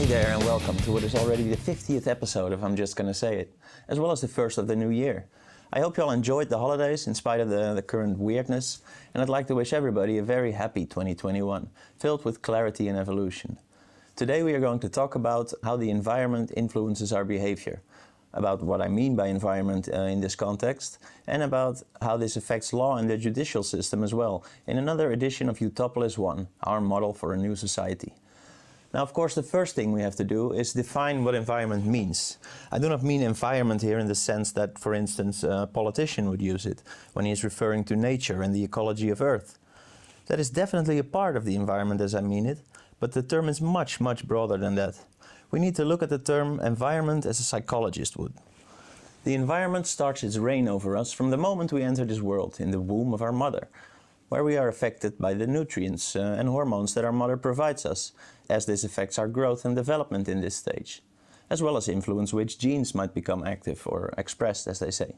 Hey there and welcome to what is already the 50th episode of I'm Just Gonna Say It, as well as the first of the new year. I hope you all enjoyed the holidays in spite of the current weirdness, and I'd like to wish everybody a very happy 2021, filled with clarity and evolution. Today we are going to talk about how the environment influences our behavior, about what I mean by environment in this context, and about how this affects law and the judicial system as well, in another edition of Utopolis 1, our model for a new society. Now, of course, the first thing we have to do is define what environment means. I do not mean environment here in the sense that, for instance, a politician would use it when he is referring to nature and the ecology of Earth. That is definitely a part of the environment as I mean it, but the term is much, much broader than that. We need to look at the term environment as a psychologist would. The environment starts its reign over us from the moment we enter this world, in the womb of our mother, where we are affected by the nutrients and hormones that our mother provides us, as this affects our growth and development in this stage, as well as influence which genes might become active or expressed, as they say.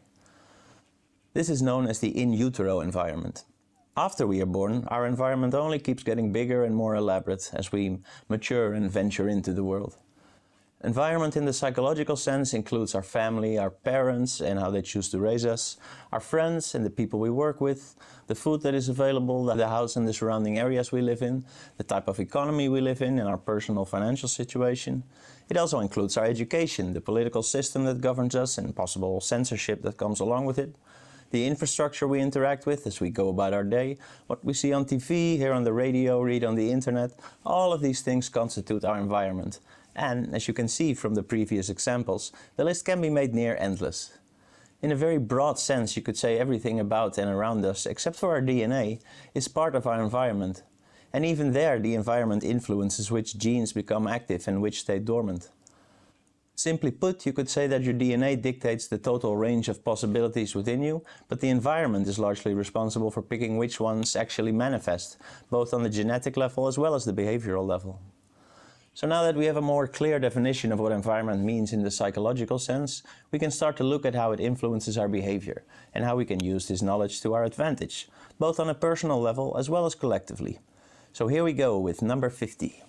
This is known as the in utero environment. After we are born, our environment only keeps getting bigger and more elaborate as we mature and venture into the world. Environment in the psychological sense includes our family, our parents and how they choose to raise us, our friends and the people we work with, the food that is available, the house and the surrounding areas we live in, the type of economy we live in and our personal financial situation. It also includes our education, the political system that governs us and possible censorship that comes along with it, the infrastructure we interact with as we go about our day, what we see on TV, hear on the radio, read on the internet. All of these things constitute our environment. And, as you can see from the previous examples, the list can be made near endless. In a very broad sense, you could say everything about and around us, except for our DNA, is part of our environment. And even there, the environment influences which genes become active and which stay dormant. Simply put, you could say that your DNA dictates the total range of possibilities within you, but the environment is largely responsible for picking which ones actually manifest, both on the genetic level as well as the behavioral level. So now that we have a more clear definition of what environment means in the psychological sense, we can start to look at how it influences our behavior and how we can use this knowledge to our advantage, both on a personal level as well as collectively. So here we go with number 50.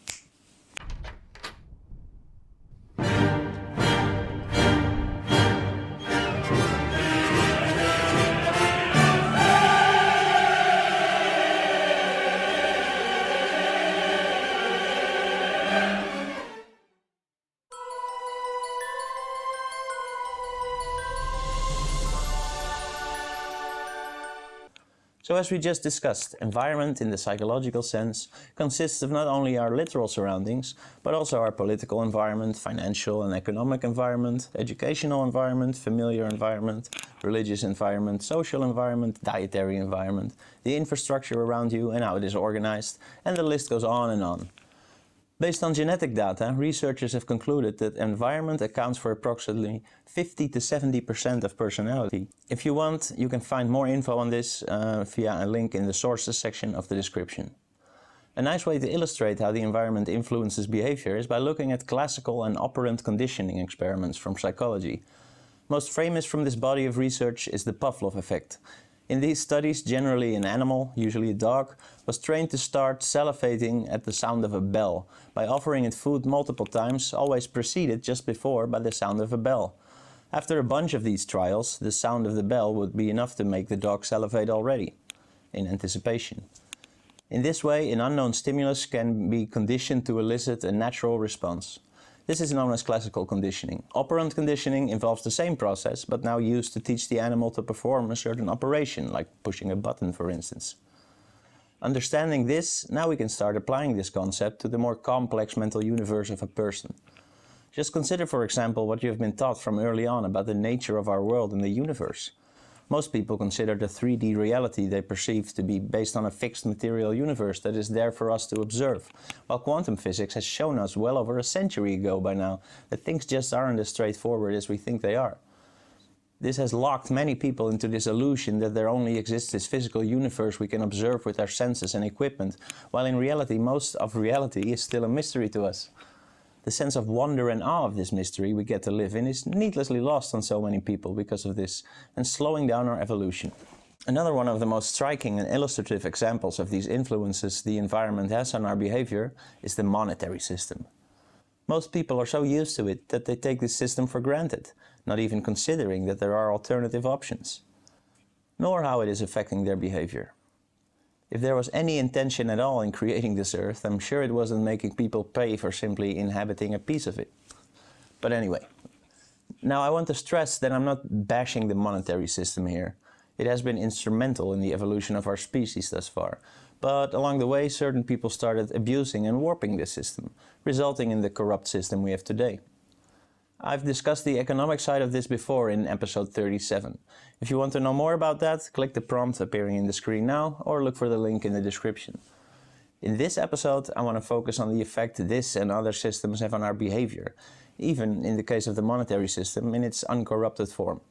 So as we just discussed, environment in the psychological sense consists of not only our literal surroundings, but also our political environment, financial and economic environment, educational environment, familiar environment, religious environment, social environment, dietary environment, the infrastructure around you and how it is organized, and the list goes on and on. Based on genetic data, researchers have concluded that environment accounts for approximately 50 to 70% of personality. If you want, you can find more info on this via a link in the sources section of the description. A nice way to illustrate how the environment influences behavior is by looking at classical and operant conditioning experiments from psychology. Most famous from this body of research is the Pavlov effect. In these studies, generally an animal, usually a dog, was trained to start salivating at the sound of a bell by offering it food multiple times, always preceded just before by the sound of a bell. After a bunch of these trials, the sound of the bell would be enough to make the dog salivate already, in anticipation. In this way, an unknown stimulus can be conditioned to elicit a natural response. This is known as classical conditioning. Operant conditioning involves the same process, but now used to teach the animal to perform a certain operation, like pushing a button, for instance. Understanding this, now we can start applying this concept to the more complex mental universe of a person. Just consider, for example, what you have been taught from early on about the nature of our world and the universe. Most people consider the 3D reality they perceive to be based on a fixed material universe that is there for us to observe, while quantum physics has shown us well over a century ago by now that things just aren't as straightforward as we think they are. This has locked many people into this illusion that there only exists this physical universe we can observe with our senses and equipment, while in reality most of reality is still a mystery to us. The sense of wonder and awe of this mystery we get to live in is needlessly lost on so many people because of this, and slowing down our evolution. Another one of the most striking and illustrative examples of these influences the environment has on our behavior is the monetary system. Most people are so used to it that they take this system for granted, not even considering that there are alternative options, nor how it is affecting their behavior. If there was any intention at all in creating this earth, I'm sure it wasn't making people pay for simply inhabiting a piece of it. But anyway, now I want to stress that I'm not bashing the monetary system here. It has been instrumental in the evolution of our species thus far, but along the way certain people started abusing and warping this system, resulting in the corrupt system we have today. I've discussed the economic side of this before in episode 37. If you want to know more about that, click the prompt appearing in the screen now or look for the link in the description. In this episode, I want to focus on the effect this and other systems have on our behavior, even in the case of the monetary system in its uncorrupted form.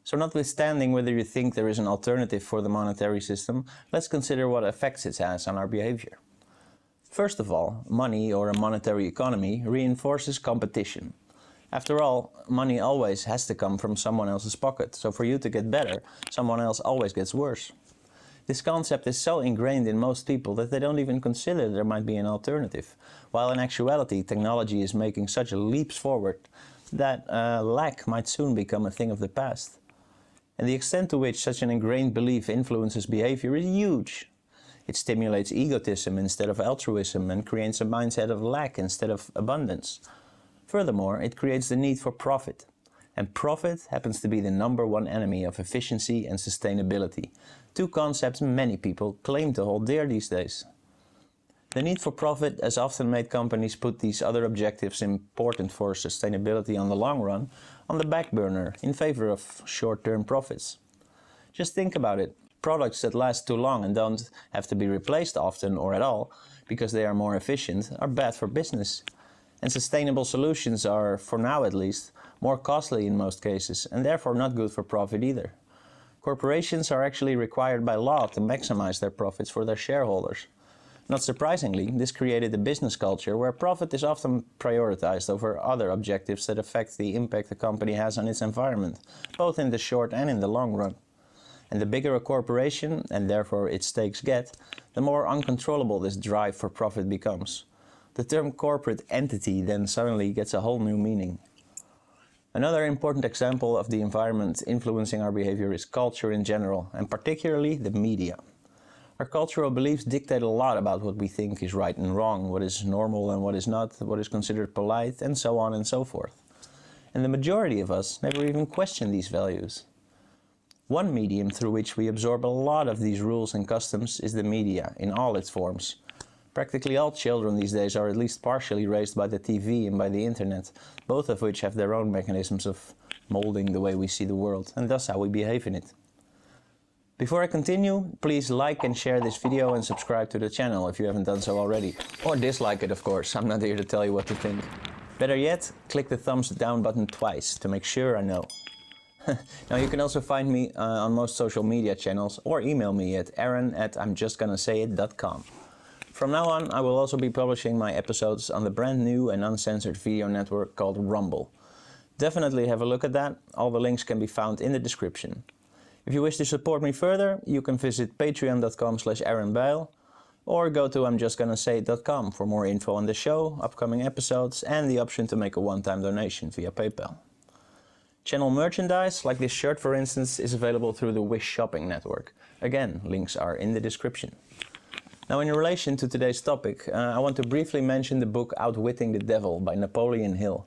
So notwithstanding whether you think there is an alternative for the monetary system, let's consider what effects it has on our behavior. First of all, money or a monetary economy reinforces competition. After all, money always has to come from someone else's pocket, so for you to get better, someone else always gets worse. This concept is so ingrained in most people that they don't even consider there might be an alternative, while in actuality technology is making such leaps forward that lack might soon become a thing of the past. And the extent to which such an ingrained belief influences behavior is huge. It stimulates egotism instead of altruism and creates a mindset of lack instead of abundance. Furthermore, it creates the need for profit. And profit happens to be the number one enemy of efficiency and sustainability, two concepts many people claim to hold dear these days. The need for profit has often made companies put these other objectives important for sustainability on the long run on the back burner in favor of short-term profits. Just think about it. Products that last too long and don't have to be replaced often or at all because they are more efficient are bad for business. And sustainable solutions are, for now at least, more costly in most cases and therefore not good for profit either. Corporations are actually required by law to maximize their profits for their shareholders. Not surprisingly, this created a business culture where profit is often prioritized over other objectives that affect the impact a company has on its environment, both in the short and in the long run. And the bigger a corporation, and therefore its stakes get, the more uncontrollable this drive for profit becomes. The term corporate entity then suddenly gets a whole new meaning. Another important example of the environment influencing our behavior is culture in general, and particularly the media. Our cultural beliefs dictate a lot about what we think is right and wrong, what is normal and what is not, what is considered polite, and so on and so forth. And the majority of us never even question these values. One medium through which we absorb a lot of these rules and customs is the media, in all its forms. Practically all children these days are at least partially raised by the TV and by the internet, both of which have their own mechanisms of molding the way we see the world, and thus how we behave in it. Before I continue, please like and share this video and subscribe to the channel if you haven't done so already. Or dislike it, of course, I'm not here to tell you what to think. Better yet, click the thumbs down button twice to make sure I know. Now you can also find me on most social media channels or email me at aaron@imjustgonnasayit.com. From now on, I will also be publishing my episodes on the brand new and uncensored video network called Rumble. Definitely have a look at that. All the links can be found in the description. If you wish to support me further, you can visit patreon.com/aaronbijl or go to imjustgonnasayit.com for more info on the show, upcoming episodes, and the option to make a one-time donation via PayPal. Channel merchandise, like this shirt for instance, is available through the Wish shopping network. Again, links are in the description. Now, in relation to today's topic, I want to briefly mention the book Outwitting the Devil by Napoleon Hill.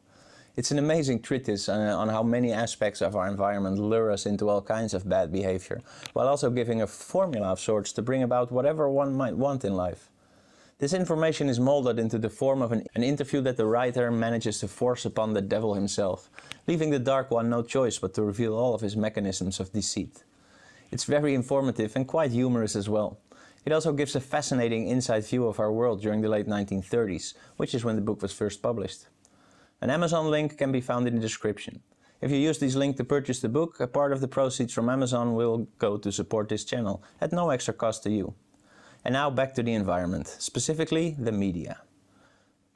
It's an amazing treatise on how many aspects of our environment lure us into all kinds of bad behavior, while also giving a formula of sorts to bring about whatever one might want in life. This information is molded into the form of an interview that the writer manages to force upon the devil himself, leaving the Dark One no choice but to reveal all of his mechanisms of deceit. It's very informative and quite humorous as well. It also gives a fascinating inside view of our world during the late 1930s, which is when the book was first published. An Amazon link can be found in the description. If you use this link to purchase the book, a part of the proceeds from Amazon will go to support this channel, at no extra cost to you. And now back to the environment, specifically the media.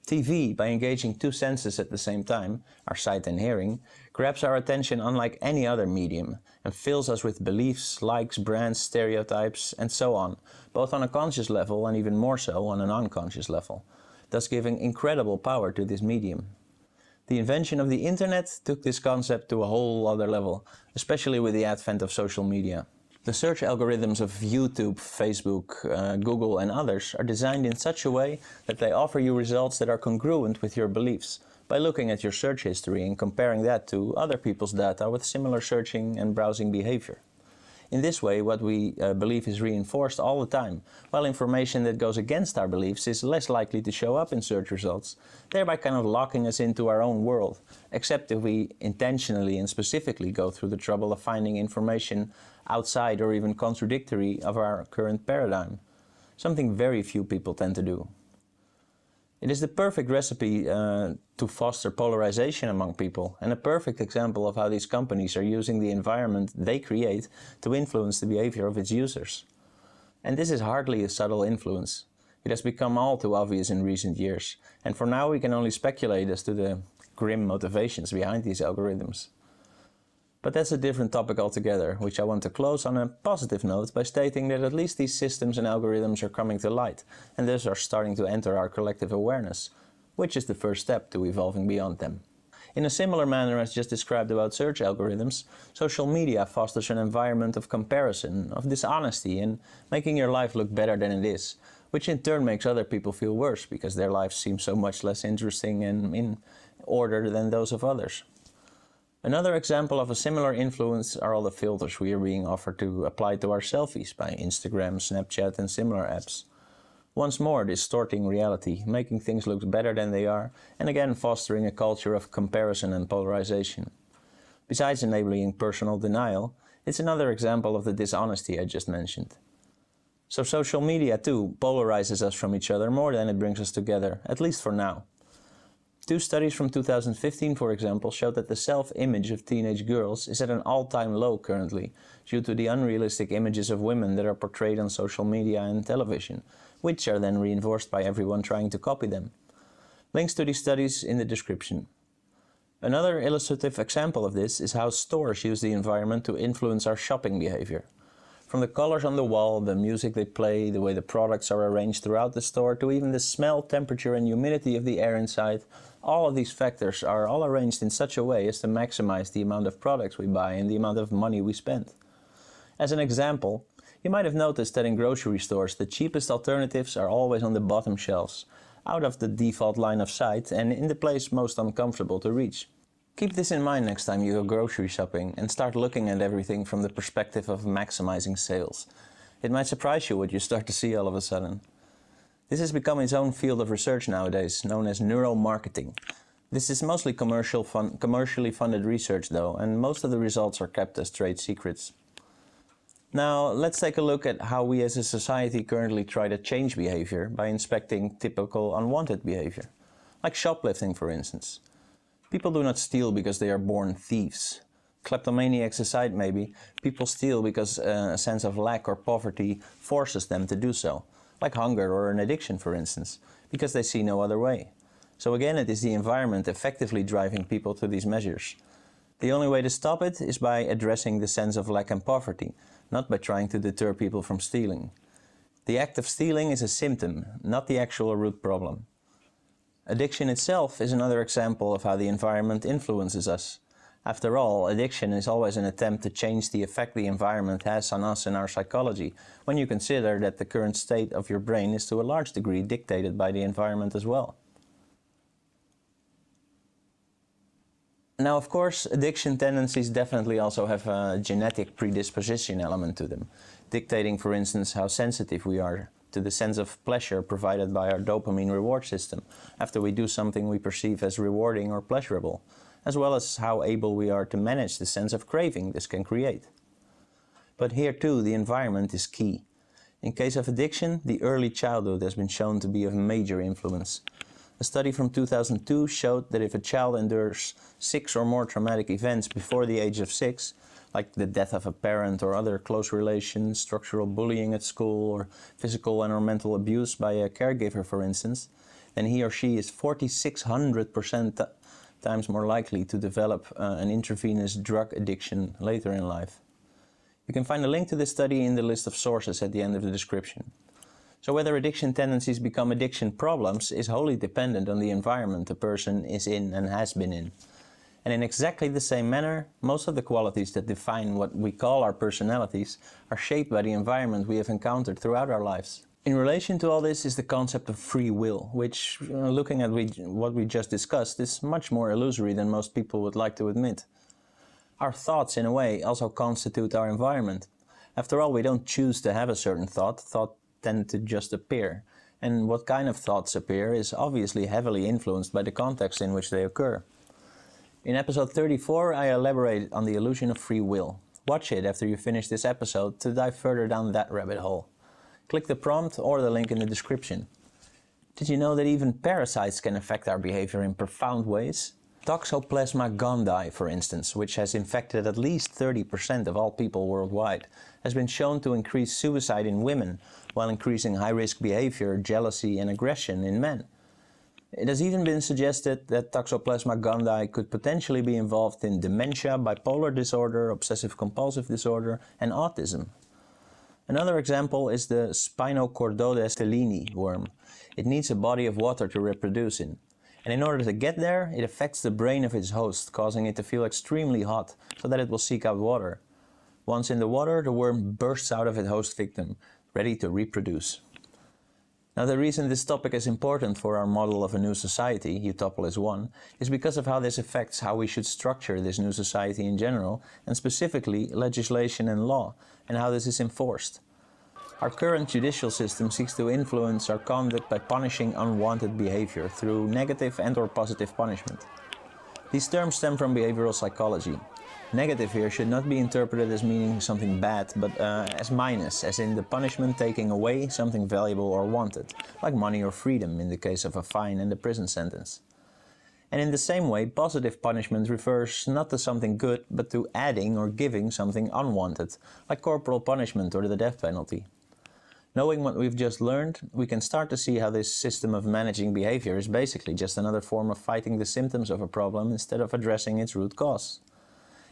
TV, by engaging two senses at the same time, our sight and hearing, grabs our attention unlike any other medium and fills us with beliefs, likes, brands, stereotypes, and so on, both on a conscious level and even more so on an unconscious level. thus giving incredible power to this medium. The invention of the internet took this concept to a whole other level, especially with the advent of social media. The search algorithms of YouTube, Facebook, Google and others are designed in such a way that they offer you results that are congruent with your beliefs by looking at your search history and comparing that to other people's data with similar searching and browsing behavior. In this way, what we believe is reinforced all the time, while information that goes against our beliefs is less likely to show up in search results, thereby kind of locking us into our own world, except if we intentionally and specifically go through the trouble of finding information outside or even contradictory of our current paradigm, something very few people tend to do. It is the perfect recipe to foster polarization among people, and a perfect example of how these companies are using the environment they create to influence the behavior of its users. And this is hardly a subtle influence. It has become all too obvious in recent years, and for now we can only speculate as to the grim motivations behind these algorithms. But that's a different topic altogether, which I want to close on a positive note by stating that at least these systems and algorithms are coming to light, and thus are starting to enter our collective awareness, which is the first step to evolving beyond them. In a similar manner as just described about search algorithms, social media fosters an environment of comparison, of dishonesty, and making your life look better than it is, which in turn makes other people feel worse because their lives seem so much less interesting and in order than those of others. Another example of a similar influence are all the filters we are being offered to apply to our selfies by Instagram, Snapchat and similar apps. Once more distorting reality, making things look better than they are, and again fostering a culture of comparison and polarization. Besides enabling personal denial, it's another example of the dishonesty I just mentioned. So social media too polarizes us from each other more than it brings us together, at least for now. Two studies from 2015, for example, showed that the self-image of teenage girls is at an all-time low currently, due to the unrealistic images of women that are portrayed on social media and television, which are then reinforced by everyone trying to copy them. Links to these studies in the description. Another illustrative example of this is how stores use the environment to influence our shopping behavior. From the colors on the wall, the music they play, the way the products are arranged throughout the store, to even the smell, temperature and humidity of the air inside, all of these factors are all arranged in such a way as to maximize the amount of products we buy and the amount of money we spend. As an example, you might have noticed that in grocery stores the cheapest alternatives are always on the bottom shelves, out of the default line of sight and in the place most uncomfortable to reach. Keep this in mind next time you go grocery shopping and start looking at everything from the perspective of maximizing sales. It might surprise you what you start to see all of a sudden. This has become its own field of research nowadays, known as neuromarketing. This is mostly commercially funded research though, and most of the results are kept as trade secrets. Now, let's take a look at how we as a society currently try to change behavior by inspecting typical unwanted behavior, like shoplifting for instance. People do not steal because they are born thieves. Kleptomaniacs aside maybe, people steal because a sense of lack or poverty forces them to do so, like hunger or an addiction for instance, because they see no other way. So again, it is the environment effectively driving people to these measures. The only way to stop it is by addressing the sense of lack and poverty, not by trying to deter people from stealing. The act of stealing is a symptom, not the actual root problem. Addiction itself is another example of how the environment influences us. After all, addiction is always an attempt to change the effect the environment has on us and our psychology, when you consider that the current state of your brain is to a large degree dictated by the environment as well. Now, of course, addiction tendencies definitely also have a genetic predisposition element to them, dictating, for instance, how sensitive we are to the sense of pleasure provided by our dopamine reward system after we do something we perceive as rewarding or pleasurable, as well as how able we are to manage the sense of craving this can create. But here too, the environment is key. In case of addiction, the early childhood has been shown to be of major influence. A study from 2002 showed that if a child endures 6 or more traumatic events before the age of 6, like the death of a parent or other close relations, structural bullying at school, or physical and or mental abuse by a caregiver, for instance, then he or she is 4,600% times more likely to develop an intravenous drug addiction later in life. You can find a link to this study in the list of sources at the end of the description. So whether addiction tendencies become addiction problems is wholly dependent on the environment a person is in and has been in. And in exactly the same manner, most of the qualities that define what we call our personalities are shaped by the environment we have encountered throughout our lives. In relation to all this is the concept of free will, which, looking at what we just discussed, is much more illusory than most people would like to admit. Our thoughts, in a way, also constitute our environment. After all, we don't choose to have a certain thought. Thoughts tend to just appear. And what kind of thoughts appear is obviously heavily influenced by the context in which they occur. In episode 34, I elaborate on the illusion of free will. Watch it after you finish this episode to dive further down that rabbit hole. Click the prompt or the link in the description. Did you know that even parasites can affect our behavior in profound ways? Toxoplasma gondii, for instance, which has infected at least 30% of all people worldwide, has been shown to increase suicide in women while increasing high-risk behavior, jealousy and aggression in men. It has even been suggested that Toxoplasma gondii could potentially be involved in dementia, bipolar disorder, obsessive-compulsive disorder and autism. Another example is the Spinochordodes stellini worm. It needs a body of water to reproduce in. And in order to get there, it affects the brain of its host, causing it to feel extremely hot, so that it will seek out water. Once in the water, the worm bursts out of its host victim, ready to reproduce. Now, the reason this topic is important for our model of a new society, Utopolis 1, is because of how this affects how we should structure this new society in general, and specifically legislation and law, and how this is enforced. Our current judicial system seeks to influence our conduct by punishing unwanted behavior through negative and/or positive punishment. These terms stem from behavioral psychology. Negative here should not be interpreted as meaning something bad, but as minus, as in the punishment taking away something valuable or wanted, like money or freedom in the case of a fine and a prison sentence. And in the same way, positive punishment refers not to something good, but to adding or giving something unwanted, like corporal punishment or the death penalty. Knowing what we've just learned, we can start to see how this system of managing behavior is basically just another form of fighting the symptoms of a problem instead of addressing its root cause.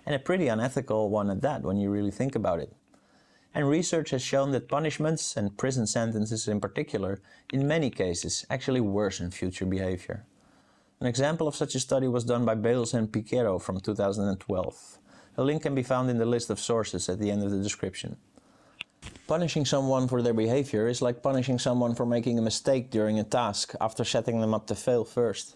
And a pretty unethical one at that when you really think about it. And research has shown that punishments, and prison sentences in particular, in many cases actually worsen future behavior. An example of such a study was done by Bales and Piquero from 2012. A link can be found in the list of sources at the end of the description. Punishing someone for their behavior is like punishing someone for making a mistake during a task after setting them up to fail first.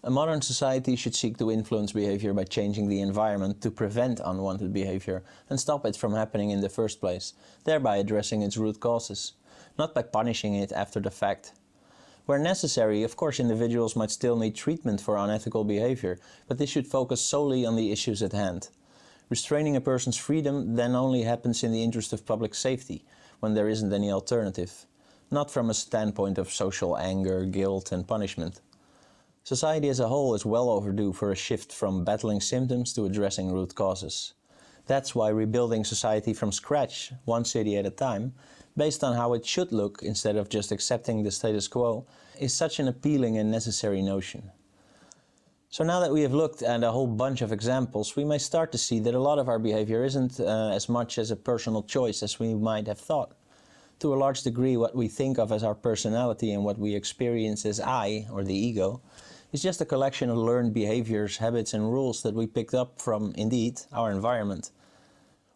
A modern society should seek to influence behavior by changing the environment to prevent unwanted behavior and stop it from happening in the first place, thereby addressing its root causes, not by punishing it after the fact. Where necessary, of course, individuals might still need treatment for unethical behavior, but this should focus solely on the issues at hand. Restraining a person's freedom then only happens in the interest of public safety, when there isn't any alternative, not from a standpoint of social anger, guilt and punishment. Society as a whole is well overdue for a shift from battling symptoms to addressing root causes. That's why rebuilding society from scratch, one city at a time, based on how it should look instead of just accepting the status quo, is such an appealing and necessary notion. So now that we have looked at a whole bunch of examples, we may start to see that a lot of our behavior isn't as much as a personal choice as we might have thought. To a large degree, what we think of as our personality and what we experience as I, or the ego, is just a collection of learned behaviors, habits and rules that we picked up from, indeed, our environment.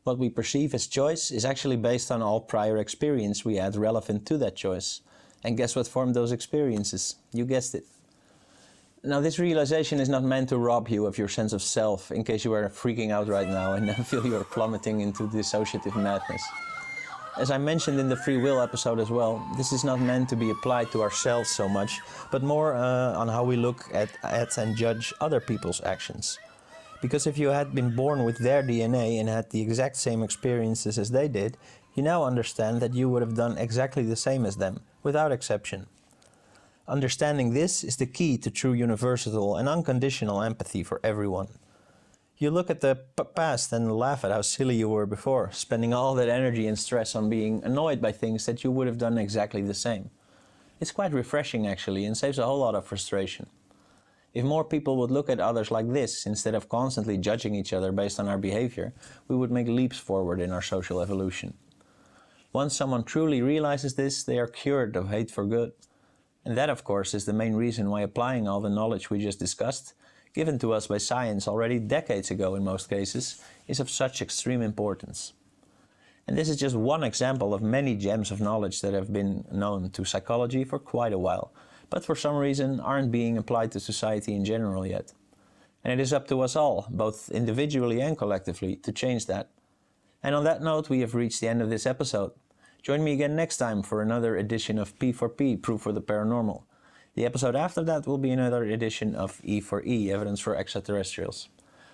What we perceive as choice is actually based on all prior experience we had relevant to that choice. And guess what formed those experiences? You guessed it. Now, this realization is not meant to rob you of your sense of self, in case you are freaking out right now and feel you are plummeting into dissociative madness. As I mentioned in the free will episode as well, this is not meant to be applied to ourselves so much, but more on how we look at and judge other people's actions. Because if you had been born with their DNA and had the exact same experiences as they did, you now understand that you would have done exactly the same as them, without exception. Understanding this is the key to true universal and unconditional empathy for everyone. You look at the past and laugh at how silly you were before, spending all that energy and stress on being annoyed by things that you would have done exactly the same. It's quite refreshing actually, and saves a whole lot of frustration. If more people would look at others like this, instead of constantly judging each other based on our behavior, we would make leaps forward in our social evolution. Once someone truly realizes this, they are cured of hate for good. And that, of course, is the main reason why applying all the knowledge we just discussed, given to us by science already decades ago in most cases, is of such extreme importance. And this is just one example of many gems of knowledge that have been known to psychology for quite a while, but for some reason aren't being applied to society in general yet. And it is up to us all, both individually and collectively, to change that. And on that note, we have reached the end of this episode. Join me again next time for another edition of P for P, Proof for the Paranormal. The episode after that will be another edition of E for E, Evidence for Extraterrestrials.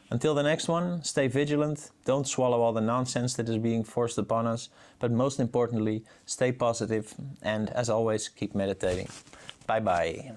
Until the next one, stay vigilant, don't swallow all the nonsense that is being forced upon us, but most importantly, stay positive and, as always, keep meditating. Bye-bye.